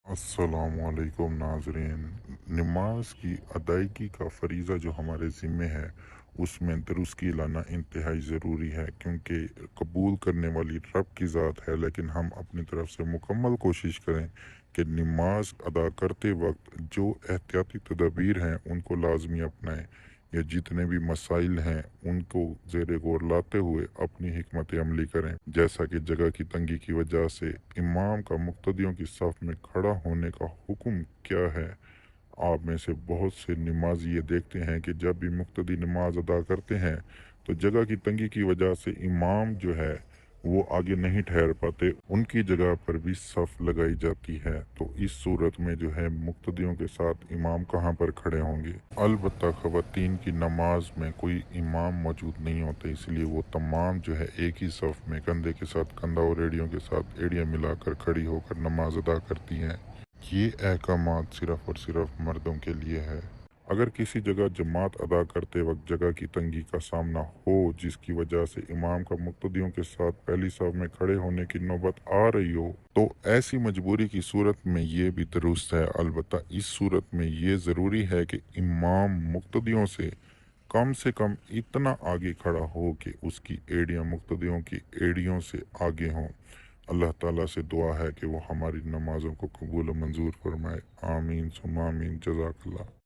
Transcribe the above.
अस्सलामुअलैकुम नाज़रीन। नमाज की अदायगी का फ़रीज़ा जो हमारे ज़िम्मे है, उसमें दुरुस्ती लाना इंतहाई ज़रूरी है, क्योंकि कबूल करने वाली रब की ज़ात है। लेकिन हम अपनी तरफ से मुकम्मल कोशिश करें कि नमाज अदा करते वक्त जो एहतियाती तदाबीर हैं उनको लाजमी अपनाएं, या जितने भी मसाइल हैं उनको ज़ेर गौर लाते हुए अपनी हिकमत अमली करें। जैसा कि जगह की तंगी की वजह से इमाम का मुक्तदियों की सफ़ में खड़ा होने का हुक्म क्या है। आप में से बहुत से नमाजी ये देखते हैं कि जब भी मुक्तदी नमाज अदा करते हैं तो जगह की तंगी की वजह से इमाम जो है वो आगे नहीं ठहर पाते, उनकी जगह पर भी सफ़ लगाई जाती है। तो इस सूरत में जो है मुक्तदियों के साथ इमाम कहाँ पर खड़े होंगे। अलबत्ता ख़वातीन की नमाज में कोई इमाम मौजूद नहीं होते, इसलिए वो तमाम जो है एक ही सफ़ में कंधे के साथ कंधा और एड़ियों के साथ एड़ियाँ मिलाकर खड़ी होकर नमाज अदा करती हैं। ये अहकामात सिर्फ़ और सिर्फ मर्दों के लिए है। अगर किसी जगह जमात अदा करते वक्त जगह की तंगी का सामना हो, जिसकी वजह से इमाम का मुक्तदियों के साथ पहली सफ में खड़े होने की नौबत आ रही हो, तो ऐसी मजबूरी की सूरत में ये भी दुरुस्त है। अलबत्ता इस सूरत में ये ज़रूरी है कि इमाम मुक्तदियों से कम इतना आगे खड़ा हो कि उसकी एड़ियाँ मुक्तदियों की एड़ियों से आगे हों। अल्लाह ताला से दुआ है कि वो हमारी नमाज़ों को कबूल और मंजूर फरमाए। आमीन सुम्मा आमीन। जज़ाकल्लाह।